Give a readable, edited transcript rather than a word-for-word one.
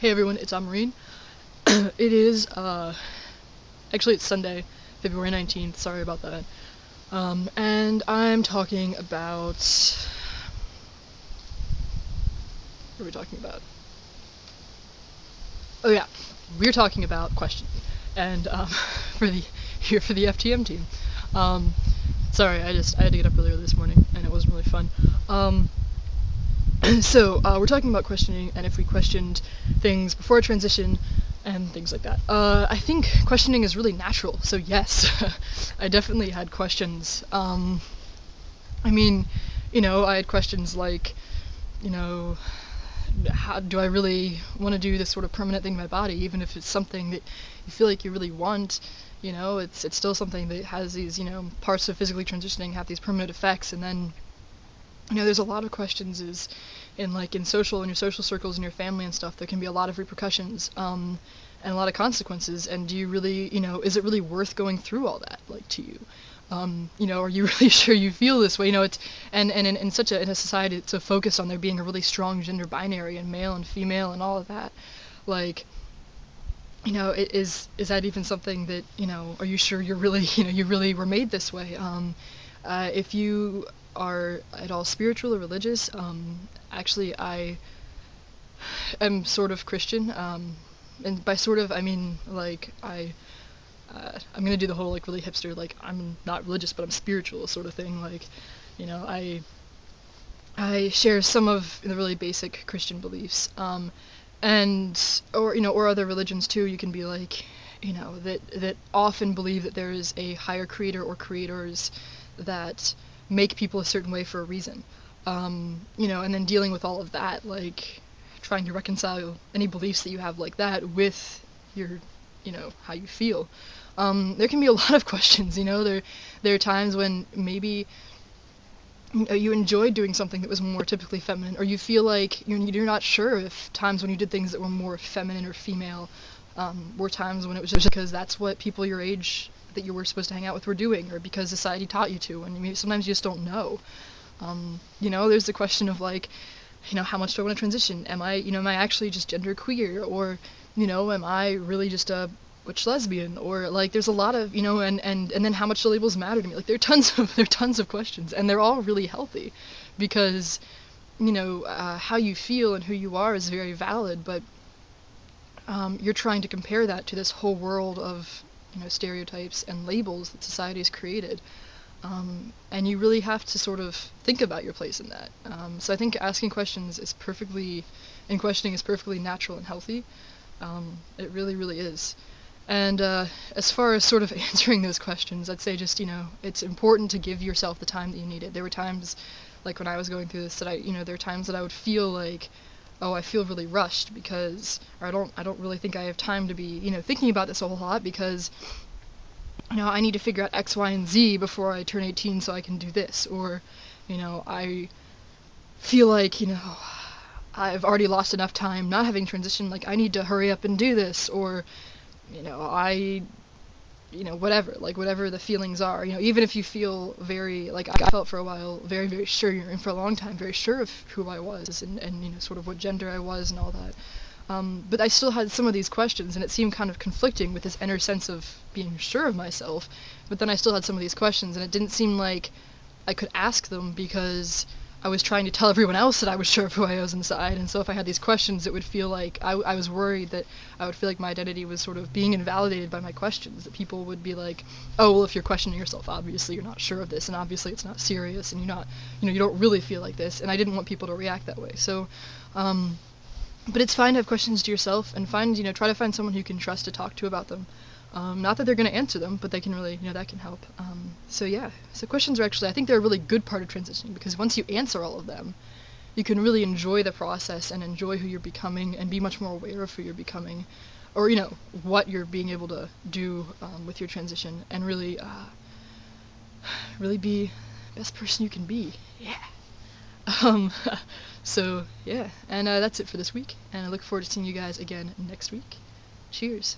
Hey everyone, it's Amarine. It is, actually it's Sunday, February 19th, sorry about that. And I'm talking about... What are we talking about? Oh yeah, we're talking about questioning. And, for the, here for the FTM team. Sorry, I had to get up earlier this morning, and it wasn't really fun. So, we're talking about questioning, and if we questioned things before transition, and things like that. I think questioning is really natural, so yes, I definitely had questions. I mean, I had questions like, how do I really want to do this sort of permanent thing in my body, even if it's something that you feel like you really want. It's still something that has these, parts of physically transitioning have these permanent effects, and then there's a lot of questions in your social circles and your family and stuff, there can be a lot of repercussions, and a lot of consequences, and do you really, is it really worth going through all that, like, to you? Are you really sure you feel this way? It's, and in a society that's so focused on there being a really strong gender binary and male and female and all of that, like, is that even something that, are you sure you're really, you really were made this way? If you are at all spiritual or religious, actually I am sort of Christian, and by sort of I mean like I'm gonna do the whole like really hipster, like I'm not religious but I'm spiritual sort of thing, like, I share some of the really basic Christian beliefs, and or other religions too. You can be like, that often believe that there is a higher creator or creators that make people a certain way for a reason. And then dealing with all of that, like trying to reconcile any beliefs that you have like that with your, how you feel. There can be a lot of questions, there are times when maybe you enjoyed doing something that was more typically feminine, or you feel like you're not sure if times when you did things that were more feminine or female were times when it was just because that's what people your age that you were supposed to hang out with were doing, or because society taught you to, and sometimes you just don't know. There's the question of like, how much do I want to transition? Am I actually just gender queer, or, am I really just a butch lesbian, or like there's a lot of, and then how much do labels matter to me? Like there are tons of questions, and they're all really healthy, because how you feel and who you are is very valid, but you're trying to compare that to this whole world of stereotypes and labels that society has created. And you really have to sort of think about your place in that. So I think asking questions and questioning is perfectly natural and healthy. It really, really is. And as far as sort of answering those questions, I'd say just, it's important to give yourself the time that you needed. There were times, like when I was going through this, that there were times that I would feel like, oh, I feel really rushed because, or I don't really think I have time to be, thinking about this a whole lot because, I need to figure out X, Y, and Z before I turn 18 so I can do this, or, I feel like, I've already lost enough time not having transitioned, like I need to hurry up and do this, or, whatever the feelings are, even if you feel very, like I felt for a while, very, very sure, and for a long time, very sure of who I was, and sort of what gender I was and all that. But I still had some of these questions, and it seemed kind of conflicting with this inner sense of being sure of myself, but then I still had some of these questions, and it didn't seem like I could ask them because I was trying to tell everyone else that I was sure of who I was inside, and so if I had these questions, it would feel like I was worried that I would feel like my identity was sort of being invalidated by my questions, that people would be like, oh, well, if you're questioning yourself, obviously you're not sure of this, and obviously it's not serious, and you're not, you don't really feel like this, and I didn't want people to react that way, so, but it's fine to have questions to yourself, and try to find someone who you can trust to talk to about them. Not that they're going to answer them, but they can really, that can help. So yeah, so questions are actually, I think they're a really good part of transitioning, because once you answer all of them, you can really enjoy the process and enjoy who you're becoming and be much more aware of who you're becoming, or, what you're being able to do with your transition, and really, really be the best person you can be. Yeah. So yeah, and that's it for this week, and I look forward to seeing you guys again next week. Cheers.